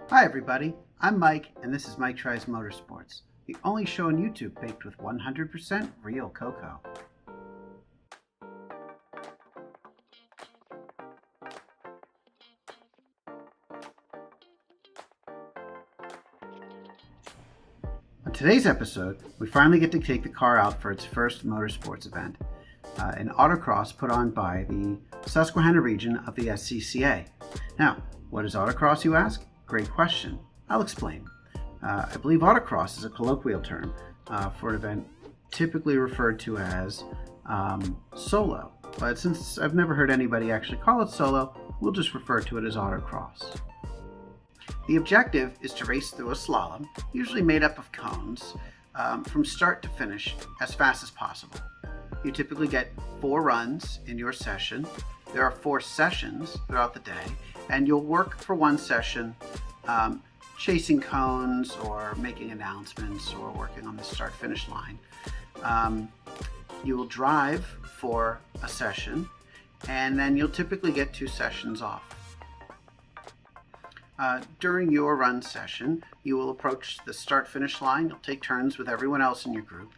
Hi everybody, I'm Mike and this is Mike Tries Motorsports, the only show on YouTube baked with 100% real cocoa. On today's episode, we finally get to take the car out for its first motorsports event, an autocross put on by the Susquehanna region of the SCCA. Now, what is autocross, you ask? Great question. I'll explain. I believe autocross is a colloquial term for an event typically referred to as solo. But since I've never heard anybody actually call it solo, we'll just refer to it as autocross. The objective is to race through a slalom, usually made up of cones, from start to finish as fast as possible. You typically get 4 runs in your session. There are 4 sessions throughout the day, and you'll work for one session chasing cones or making announcements or working on the start-finish line. You will drive for a session, and then you'll typically get 2 sessions off. During your run session, you will approach the start-finish line. You'll take turns with everyone else in your group,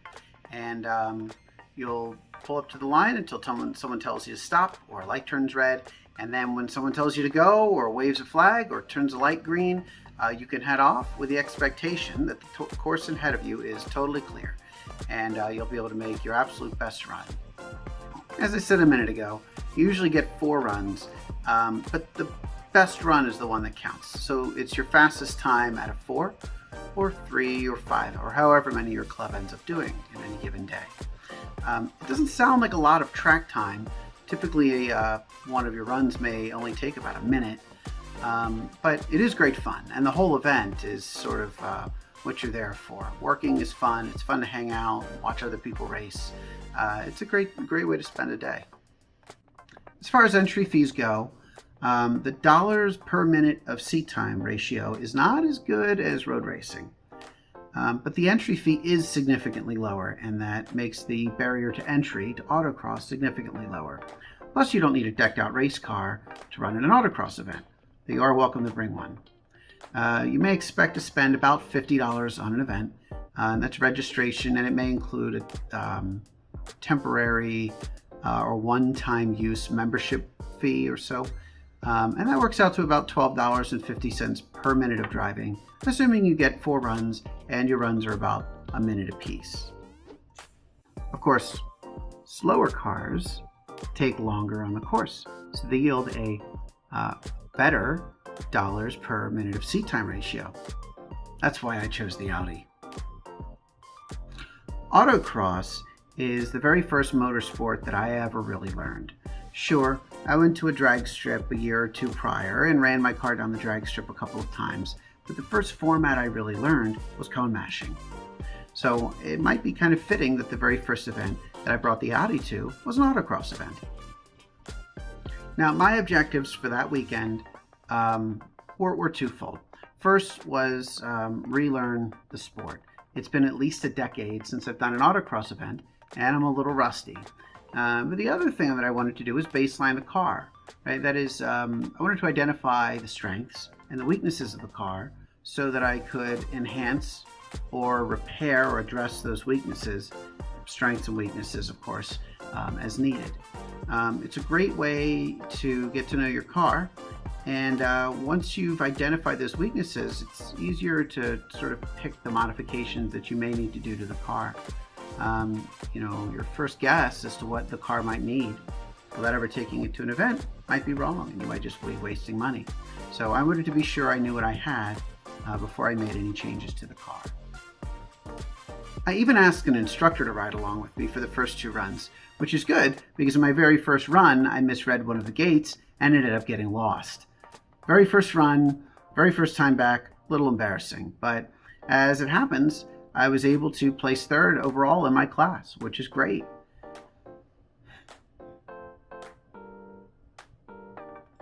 and you'll pull up to the line until someone tells you to stop or a light turns red. And then when someone tells you to go or waves a flag or turns a light green, you can head off with the expectation that the course ahead of you is totally clear, and you'll be able to make your absolute best run. As I said a minute ago, you usually get 4 runs, but the best run is the one that counts. So it's your fastest time out of 4 or 3 or 5 or however many your club ends up doing in any given day. It doesn't sound like a lot of track time. Typically one of your runs may only take about a minute, but it is great fun, and the whole event is sort of what you're there for. Working is fun. It's fun to hang out, watch other people race. It's a great way to spend a day. As far as entry fees go, the dollars per minute of seat time ratio is not as good as road racing, but the entry fee is significantly lower, and that makes the barrier to entry to autocross significantly lower. Plus, you don't need a decked-out race car to run in an autocross event. You are welcome to bring one. You may expect to spend about $50 on an event, and that's registration, and it may include a temporary or one-time use membership fee or so. And that works out to about $12.50 per minute of driving, assuming you get 4 runs and your runs are about a minute apiece. Of course, slower cars take longer on the course, so they yield a better dollars per minute of seat time ratio. That's why I chose the Audi. Autocross is the very first motorsport that I ever really learned. Sure, I went to a drag strip a year or 2 prior and ran my car down the drag strip a couple of times, but the first format I really learned was cone mashing. So it might be kind of fitting that the very first event that I brought the Audi to was an autocross event. Now, my objectives for that weekend were twofold. First was relearn the sport. It's been at least a decade since I've done an autocross event, and I'm a little rusty. But the other thing that I wanted to do was baseline the car. Right? That is, I wanted to identify the strengths and the weaknesses of the car so that I could enhance or repair or address those weaknesses, strengths and weaknesses, of course, as needed. It's a great way to get to know your car, and once you've identified those weaknesses, it's easier to sort of pick the modifications that you may need to do to the car. Your first guess as to what the car might need without ever taking it to an event might be wrong, and you might just be wasting money. So I wanted to be sure I knew what I had before I made any changes to the car. I even asked an instructor to ride along with me for the first 2 runs, which is good because in my very first run, I misread one of the gates and ended up getting lost. Very first run, very first time back, a little embarrassing, but as it happens, I was able to place 3rd overall in my class, which is great.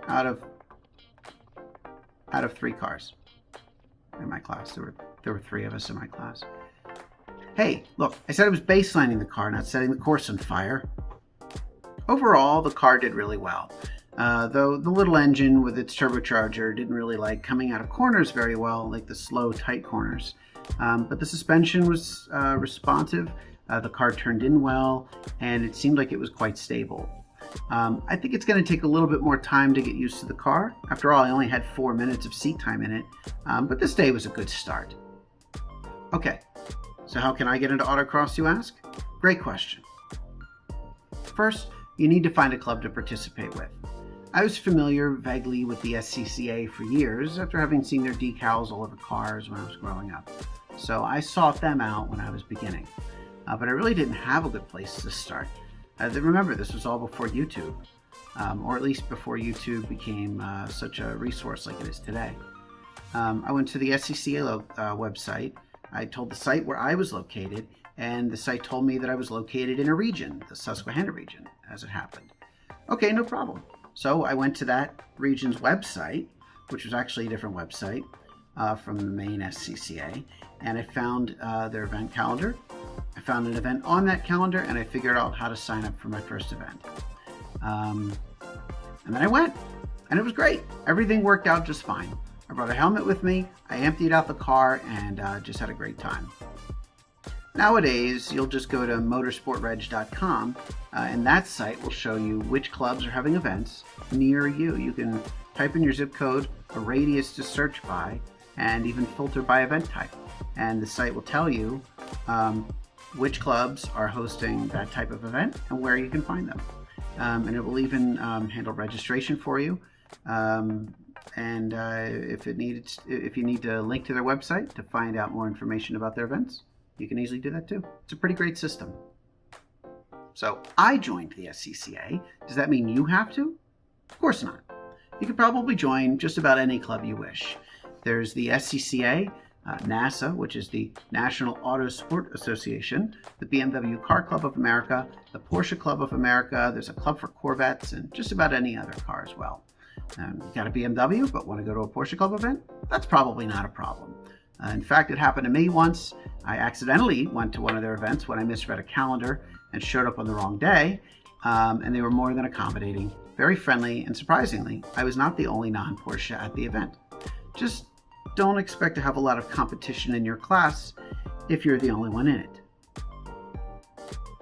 Out of 3 cars in my class. There were 3 of us in my class. Hey, look, I said I was baselining the car, not setting the course on fire. Overall, the car did really well. though the little engine with its turbocharger didn't really like coming out of corners very well, like the slow, tight corners. But the suspension was responsive, the car turned in well, and it seemed like it was quite stable. I think it's going to take a little bit more time to get used to the car. After all, I only had 4 minutes of seat time in it, but this day was a good start. Okay, so how can I get into autocross, you ask? Great question. First, you need to find a club to participate with. I was familiar vaguely with the SCCA for years after having seen their decals all over cars when I was growing up. So I sought them out when I was beginning. But I really didn't have a good place to start. Remember, this was all before YouTube, or at least before YouTube became such a resource like it is today. I went to the SCCA website. I told the site where I was located, and the site told me that I was located in a region, the Susquehanna region, as it happened. Okay, no problem. So I went to that region's website, which was actually a different website from the main SCCA, and I found their event calendar. I found an event on that calendar, and I figured out how to sign up for my first event. And then I went, and it was great. Everything worked out just fine. I brought a helmet with me, I emptied out the car, and just had a great time. Nowadays, you'll just go to motorsportreg.com, and that site will show you which clubs are having events near you. You can type in your zip code, a radius to search by, and even filter by event type. And the site will tell you which clubs are hosting that type of event and where you can find them. And it will even handle registration for you. And if you need to link to their website to find out more information about their events, you can easily do that too. It's a pretty great system. So I joined the SCCA. Does that mean you have to? Of course not. You can probably join just about any club you wish. There's the SCCA, NASA, which is the National Auto Sport Association, the BMW Car Club of America, the Porsche Club of America. There's a club for Corvettes and just about any other car as well. You got a BMW but want to go to a Porsche Club event? That's probably not a problem. In fact, it happened to me once. I accidentally went to one of their events when I misread a calendar and showed up on the wrong day, and they were more than accommodating, very friendly, and surprisingly, I was not the only non-Porsche at the event. Just don't expect to have a lot of competition in your class if you're the only one in it.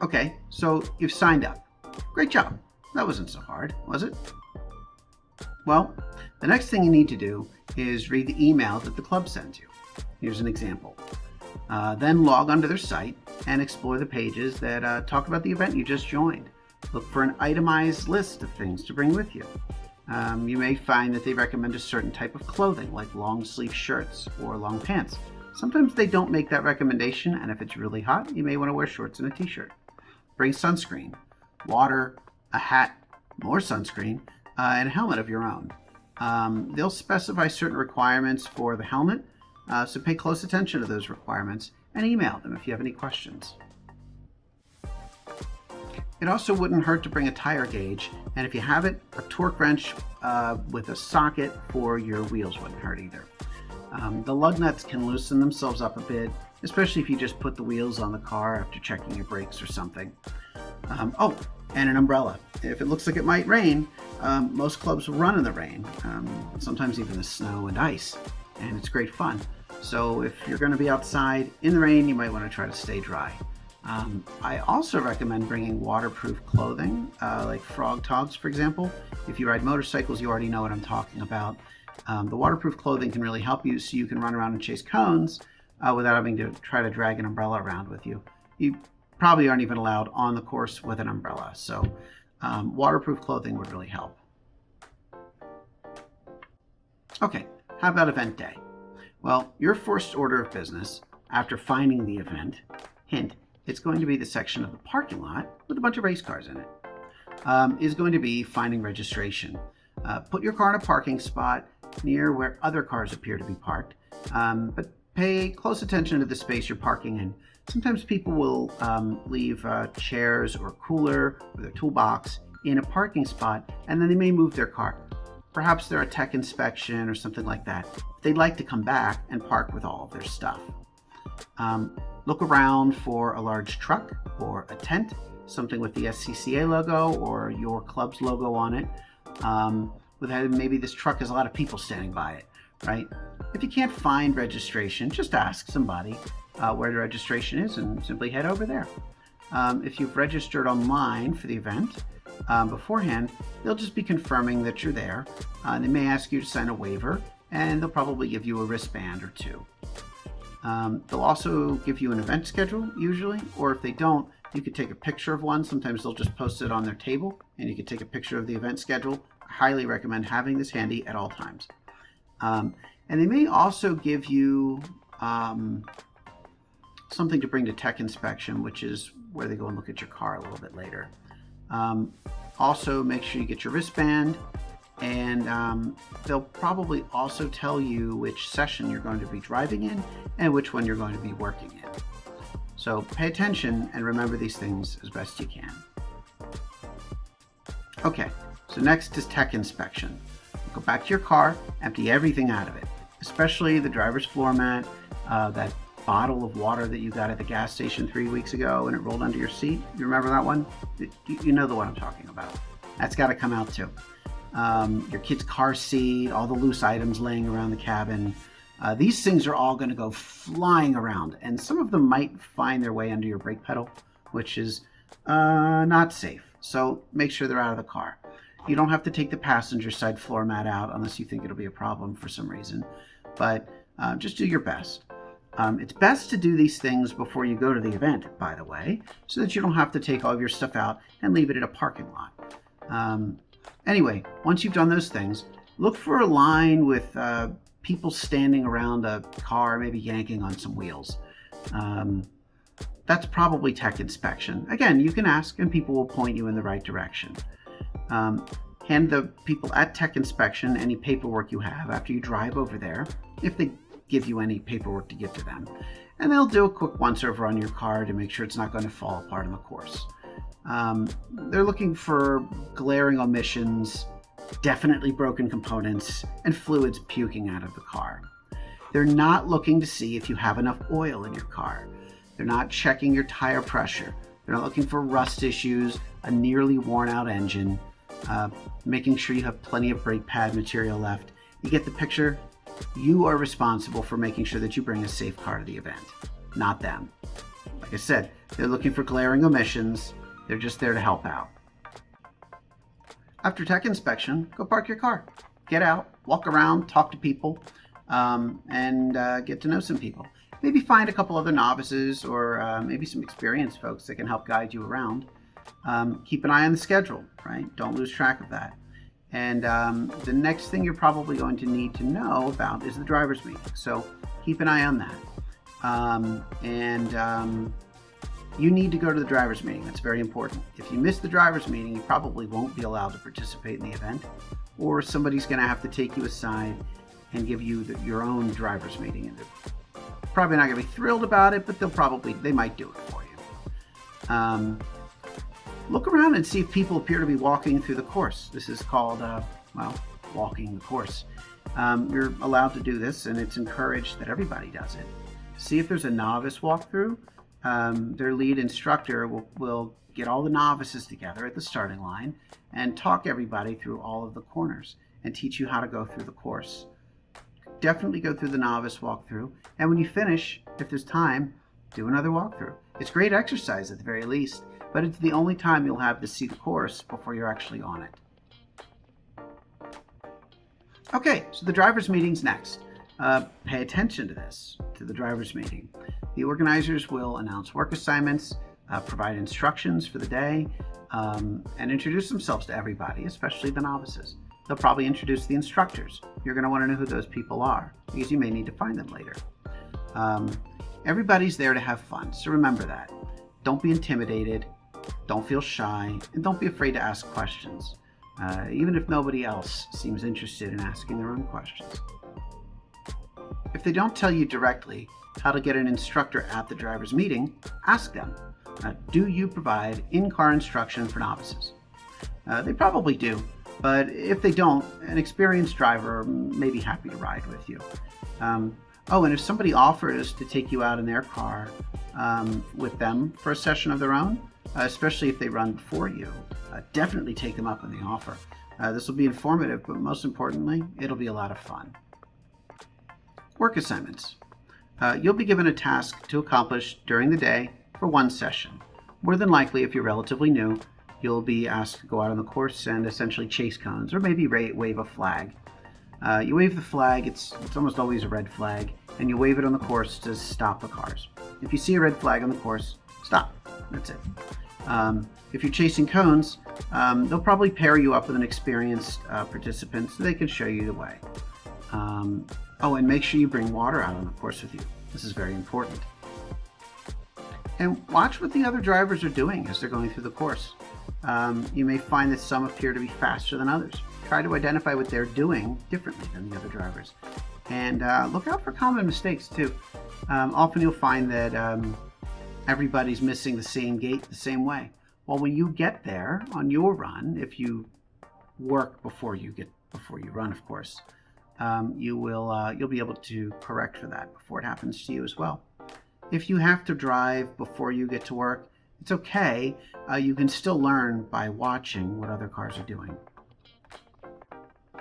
Okay, so you've signed up. Great job. That wasn't so hard, was it? Well, the next thing you need to do is read the email that the club sends you. Here's an example. Then log onto their site and explore the pages that talk about the event you just joined. Look for an itemized list of things to bring with you. You may find that they recommend a certain type of clothing, like long sleeve shirts or long pants. Sometimes they don't make that recommendation, and if it's really hot, you may want to wear shorts and a t-shirt. Bring sunscreen, water, a hat, more sunscreen, and a helmet of your own. They'll specify certain requirements for the helmet, so pay close attention to those requirements and email them if you have any questions. It also wouldn't hurt to bring a tire gauge, and if you have it, a torque wrench with a socket for your wheels wouldn't hurt either. The lug nuts can loosen themselves up a bit, especially if you just put the wheels on the car after checking your brakes or something. Oh, and an umbrella. If it looks like it might rain, most clubs will run in the rain, sometimes even the snow and ice, and it's great fun. So if you're going to be outside in the rain, you might want to try to stay dry. I also recommend bringing waterproof clothing, like frog togs, for example. If you ride motorcycles, you already know what I'm talking about. The waterproof clothing can really help you so you can run around and chase cones without having to try to drag an umbrella around with you. You probably aren't even allowed on the course with an umbrella, so waterproof clothing would really help. Okay, how about event day? Well, your first order of business after finding the event, hint, it's going to be the section of the parking lot with a bunch of race cars in it, is going to be finding registration. Put your car in a parking spot near where other cars appear to be parked, but pay close attention to the space you're parking in. Sometimes people will leave chairs or a cooler or their toolbox in a parking spot, and then they may move their car. Perhaps they're a tech inspection or something like that. They'd like to come back and park with all of their stuff. Look around for a large truck or a tent, something with the SCCA logo or your club's logo on it. with maybe this truck has a lot of people standing by it, right? If you can't find registration, just ask somebody where the registration is and simply head over there. If you've registered online for the event beforehand, they'll just be confirming that you're there. They may ask you to sign a waiver, and they'll probably give you a wristband or two. They'll also give you an event schedule usually, or if they don't, you could take a picture of one. Sometimes they'll just post it on their table and you can take a picture of the event schedule. I highly recommend having this handy at all times. And they may also give you something to bring to tech inspection, which is where they go and look at your car a little bit later. Also, make sure you get your wristband, and they'll probably also tell you which session you're going to be driving in and which one you're going to be working in. So pay attention and remember these things as best you can. Okay, so next is tech inspection. Go back to your car, empty everything out of it, especially the driver's floor mat, that bottle of water that you got at the gas station 3 weeks ago and it rolled under your seat. You remember that one? You know the one I'm talking about. That's got to come out too. Your kid's car seat, all the loose items laying around the cabin. These things are all going to go flying around, and some of them might find their way under your brake pedal, which is not safe. So make sure they're out of the car. You don't have to take the passenger side floor mat out unless you think it'll be a problem for some reason, but just do your best. It's best to do these things before you go to the event, by the way, so that you don't have to take all of your stuff out and leave it at a parking lot. Anyway, once you've done those things, look for a line with people standing around a car, maybe yanking on some wheels. That's probably tech inspection. Again, you can ask and people will point you in the right direction. Hand the people at tech inspection any paperwork you have after you drive over there, if they give you any paperwork to give to them. And they'll do a quick once over on your car to make sure it's not going to fall apart in the course. They're looking for glaring omissions, definitely broken components, and fluids puking out of the car. They're not looking to see if you have enough oil in your car. They're not checking your tire pressure. They're not looking for rust issues, a nearly worn out engine, making sure you have plenty of brake pad material left. You get the picture? You are responsible for making sure that you bring a safe car to the event, not them. Like I said, they're looking for glaring omissions. They're just there to help out. After tech inspection, go park your car. Get out, walk around, talk to people, and get to know some people. Maybe find a couple other novices or maybe some experienced folks that can help guide you around. Keep an eye on the schedule, right? Don't lose track of that. And the next thing you're probably going to need to know about is the driver's meeting. So keep an eye on that. You need to go to the driver's meeting. That's very important. If you miss the driver's meeting, you probably won't be allowed to participate in the event, or somebody's going to have to take you aside and give you your own driver's meeting. And they're probably not going to be thrilled about it, but they might do it for you. Look around and see if people appear to be walking through the course. This is called, walking the course. You're allowed to do this, and it's encouraged that everybody does it. See if there's a novice walkthrough. Their lead instructor will get all the novices together at the starting line and talk everybody through all of the corners and teach you how to go through the course. Definitely go through the novice walkthrough, and when you finish, if there's time, do another walkthrough. It's great exercise at the very least, but it's the only time you'll have to see the course before you're actually on it. Okay, so the driver's meeting's next. Pay attention to the driver's meeting. The organizers will announce work assignments, provide instructions for the day, and introduce themselves to everybody, especially the novices. They'll probably introduce the instructors. You're going to want to know who those people are because you may need to find them later. Everybody's there to have fun, so remember that. Don't be intimidated, don't feel shy, and don't be afraid to ask questions, even if nobody else seems interested in asking their own questions. If they don't tell you directly how to get an instructor at the driver's meeting, ask them. Do you provide in-car instruction for novices? They probably do, but if they don't, an experienced driver may be happy to ride with you. And if somebody offers to take you out in their car with them for a session of their own, especially if they run before you, definitely take them up on the offer. This will be informative, but most importantly, it'll be a lot of fun. Work assignments. You'll be given a task to accomplish during the day for one session. More than likely, if you're relatively new, you'll be asked to go out on the course and essentially chase cones, or maybe wave a flag. You wave the flag, it's almost always a red flag, and you wave it on the course to stop the cars. If you see a red flag on the course, stop. That's it. If you're chasing cones, they'll probably pair you up with an experienced participant so they can show you the way. And make sure you bring water out on the course with you. This is very important. And watch what the other drivers are doing as they're going through the course. You may find that some appear to be faster than others. Try to identify what they're doing differently than the other drivers. And look out for common mistakes too. Often you'll find that everybody's missing the same gate the same way. Well, when you get there on your run, if you work before you run, of course, you'll be able to correct for that before it happens to you as well. If you have to drive before you get to work, it's okay. You can still learn by watching what other cars are doing.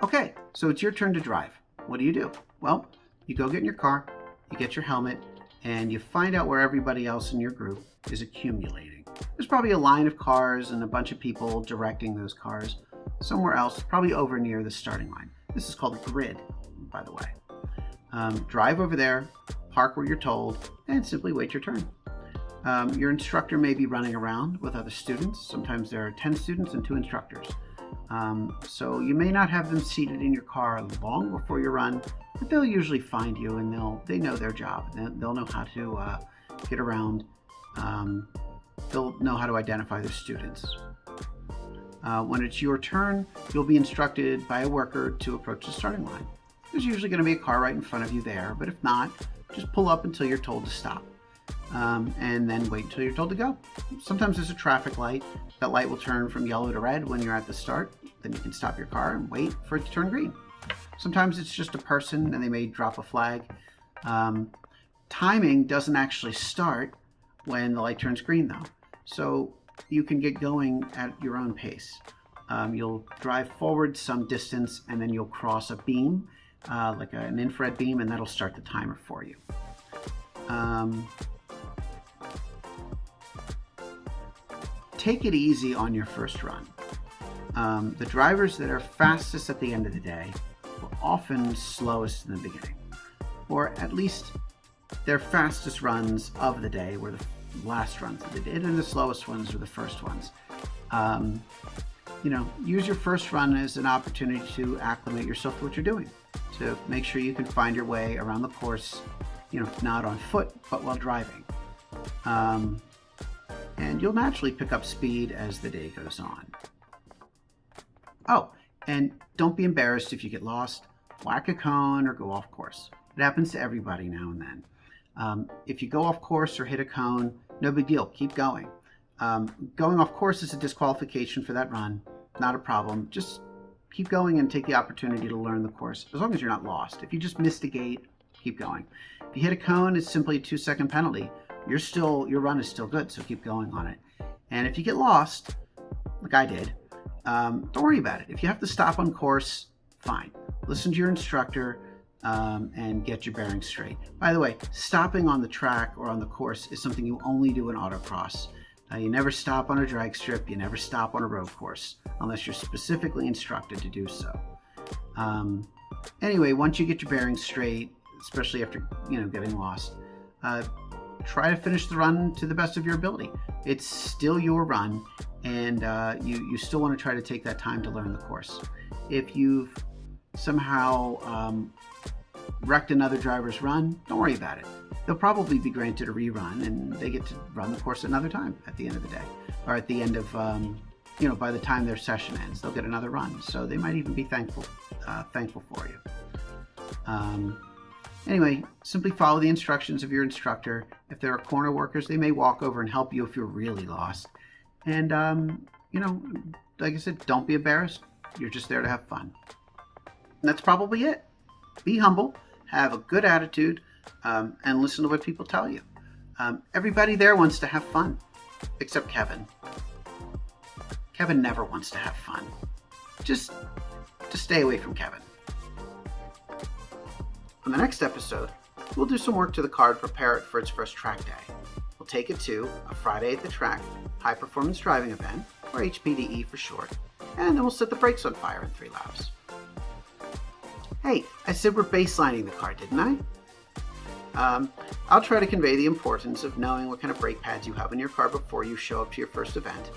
Okay, so it's your turn to drive. What do? Well, you go get in your car, you get your helmet, and you find out where everybody else in your group is accumulating. There's probably a line of cars and a bunch of people directing those cars somewhere else, probably over near the starting line. This is called a grid, by the way. Drive over there, park where you're told, and simply wait your turn. Your instructor may be running around with other students. Sometimes there are 10 students and 2 instructors. So you may not have them seated in your car long before your run, but they'll usually find you and they know their job. They'll know how to get around. They'll know how to identify their students. When it's your turn, you'll be instructed by a worker to approach the starting line. There's usually going to be a car right in front of you there, but if not, just pull up until you're told to stop. And then wait until you're told to go. Sometimes there's a traffic light. That light will turn from yellow to red when you're at the start. Then you can stop your car and wait for it to turn green. Sometimes it's just a person and they may drop a flag. Timing doesn't actually start when the light turns green though. So you can get going at your own pace. You'll drive forward some distance and then you'll cross a beam, like an infrared beam, and that'll start the timer for you. Take it easy on your first run. The drivers that are fastest at the end of the day were often slowest in the beginning, or at least their fastest runs of the day were the last runs that they did, and the slowest ones were the first ones. Use your first run as an opportunity to acclimate yourself to what you're doing, to make sure you can find your way around the course, not on foot, but while driving. And you'll naturally pick up speed as the day goes on. Oh, and don't be embarrassed if you get lost. Whack a cone or go off course. It happens to everybody now and then. If you go off course or hit a cone, no big deal. Keep going. Going off course is a disqualification for that run. Not a problem. Just keep going and take the opportunity to learn the course, as long as you're not lost. If you just missed a gate, keep going. If you hit a cone, it's simply a 2-second penalty. Your run is still good, so keep going on it. And if you get lost, like I did, don't worry about it. If you have to stop on course, fine. Listen to your instructor and get your bearings straight. By the way, stopping on the track or on the course is something you only do in autocross. You never stop on a drag strip. You never stop on a road course unless you're specifically instructed to do so. Anyway, once you get your bearings straight, especially after getting lost, try to finish the run to the best of your ability. It's still your run, and you still want to try to take that time to learn the course. If you've somehow wrecked another driver's run, don't worry about it. They'll probably be granted a rerun, and they get to run the course another time at the end of the day, or at the end of by the time their session ends, they'll get another run. So they might even be thankful for you. Anyway, simply follow the instructions of your instructor. If there are corner workers, they may walk over and help you if you're really lost. And, like I said, don't be embarrassed. You're just there to have fun. And that's probably it. Be humble, have a good attitude, and listen to what people tell you. Everybody there wants to have fun, except Kevin. Kevin never wants to have fun. just to stay away from Kevin. On the next episode, we'll do some work to the car to prepare it for its first track day. We'll take it to a Friday at the Track high performance driving event, or HPDE for short, and then we'll set the brakes on fire in 3 laps. Hey, I said we're baselining the car, didn't I? I'll try to convey the importance of knowing what kind of brake pads you have in your car before you show up to your first event,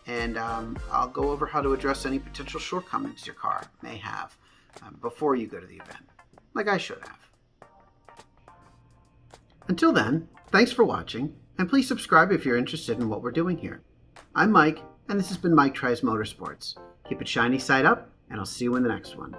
and I'll go over how to address any potential shortcomings your car may have before you go to the event, like I should have. Until then, thanks for watching, and please subscribe if you're interested in what we're doing here. I'm Mike, and this has been Mike Tries Motorsports. Keep it shiny side up, and I'll see you in the next one.